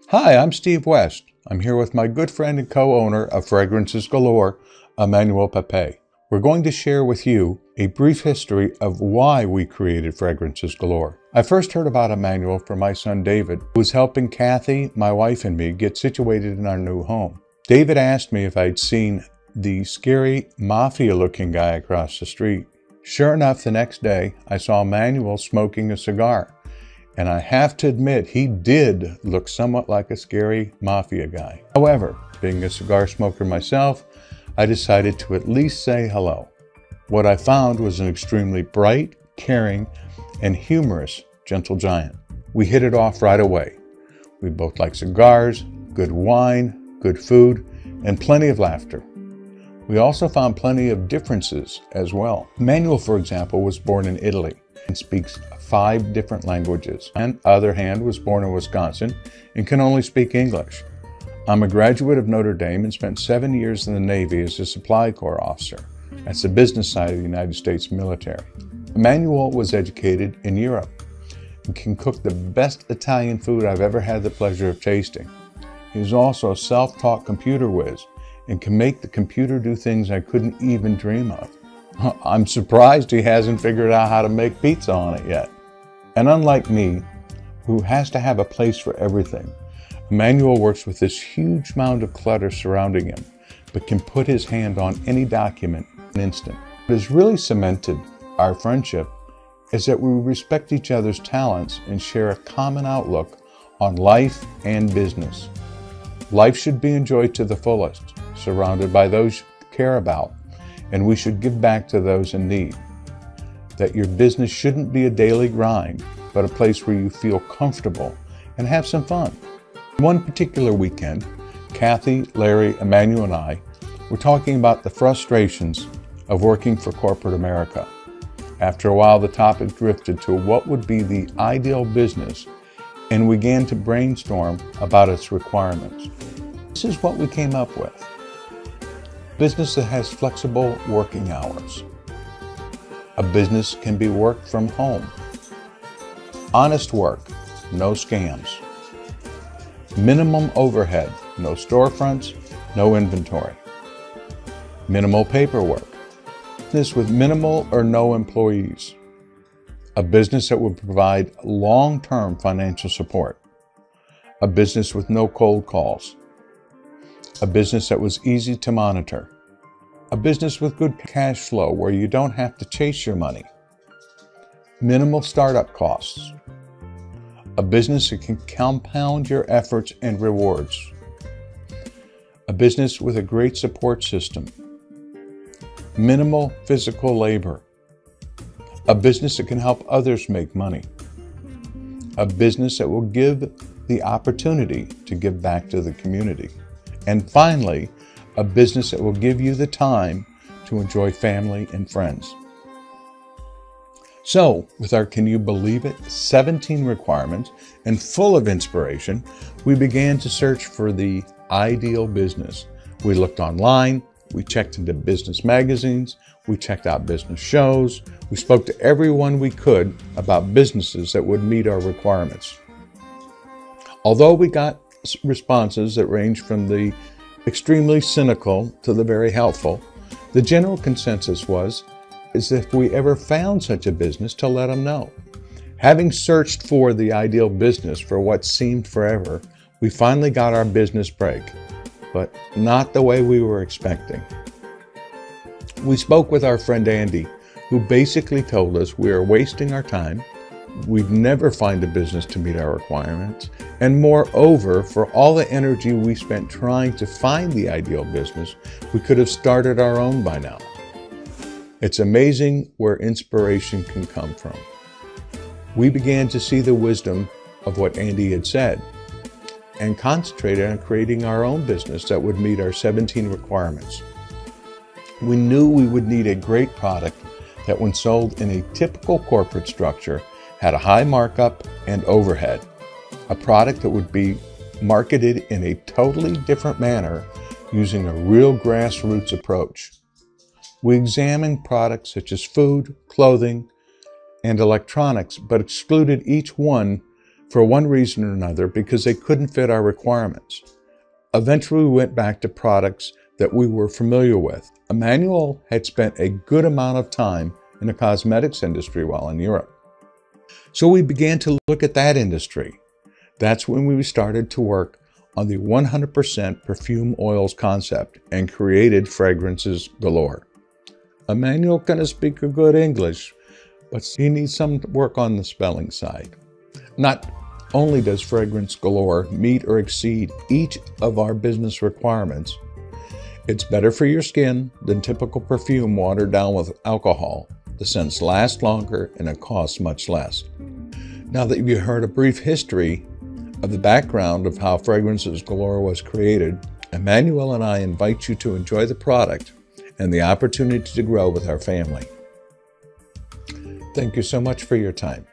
Hi, I'm Steve West. I'm here with my good friend and co-owner of Fragrances Galore, Emmanuel Pepe. We're going to share with you a brief history of why we created Fragrances Galore. I first heard about Emmanuel from my son David, who was helping Kathy, my wife, and me get situated in our new home. David asked me if I'd seen the scary mafia-looking guy across the street. Sure enough, the next day, I saw Emmanuel smoking a cigar. And I have to admit, he did look somewhat like a scary mafia guy. However, being a cigar smoker myself, I decided to at least say hello. What I found was an extremely bright, caring, and humorous gentle giant. We hit it off right away. We both like cigars, good wine, good food, and plenty of laughter. We also found plenty of differences as well. Emmanuel, for example, was born in Italy and speaks 5 different languages. On the other hand, was born in Wisconsin and can only speak English. I'm a graduate of Notre Dame and spent 7 years in the Navy as a Supply Corps officer. That's the business side of the United States military. Emmanuel was educated in Europe and can cook the best Italian food I've ever had the pleasure of tasting. He's also a self-taught computer whiz and can make the computer do things I couldn't even dream of. I'm surprised he hasn't figured out how to make pizza on it yet. And unlike me, who has to have a place for everything, Emmanuel works with this huge mound of clutter surrounding him, but can put his hand on any document in an instant. What has really cemented our friendship is that we respect each other's talents and share a common outlook on life and business. Life should be enjoyed to the fullest, surrounded by those you care about, and we should give back to those in need. That your business shouldn't be a daily grind, but a place where you feel comfortable and have some fun. One particular weekend, Kathy, Larry, Emmanuel, and I were talking about the frustrations of working for corporate America. After a while, the topic drifted to what would be the ideal business, and we began to brainstorm about its requirements. This is what we came up with. Business that has flexible working hours. A business can be worked from home. Honest work, no scams. Minimum overhead, no storefronts, no inventory. Minimal paperwork. Business with minimal or no employees. A business that would provide long-term financial support. A business with no cold calls. A business that was easy to monitor. A business with good cash flow where you don't have to chase your money. Minimal startup costs. A business that can compound your efforts and rewards. A business with a great support system. Minimal physical labor. A business that can help others make money. A business that will give the opportunity to give back to the community. And finally, a business that will give you the time to enjoy family and friends. So, with our Can You Believe It 17 requirements and full of inspiration, we began to search for the ideal business. We looked online, we checked into business magazines, we checked out business shows, we spoke to everyone we could about businesses that would meet our requirements. Although we got responses that ranged from the extremely cynical to the very helpful, the general consensus was if we ever found such a business to let them know. Having searched for the ideal business for what seemed forever, we finally got our business break, but not the way we were expecting. We spoke with our friend Andy, who basically told us we are wasting our time, we'd never find a business to meet our requirements, and moreover, for all the energy we spent trying to find the ideal business, we could have started our own by now. It's amazing where inspiration can come from. We began to see the wisdom of what Andy had said and concentrated on creating our own business that would meet our 17 requirements. We knew we would need a great product that, when sold in a typical corporate structure, had a high markup and overhead. A product that would be marketed in a totally different manner using a real grassroots approach. We examined products such as food, clothing, and electronics, but excluded each one for one reason or another because they couldn't fit our requirements. Eventually, we went back to products that we were familiar with. Emmanuel had spent a good amount of time in the cosmetics industry while in Europe. So we began to look at that industry. That's when we started to work on the 100% perfume oils concept and created Fragrances Galore. Emmanuel can speak a good English, but he needs some work on the spelling side. Not only does Fragrance Galore meet or exceed each of our business requirements, it's better for your skin than typical perfume watered down with alcohol. The scents last longer and it costs much less. Now that you've heard a brief history of the background of how Fragrances Galore was created, Emmanuel and I invite you to enjoy the product and the opportunity to grow with our family. Thank you so much for your time.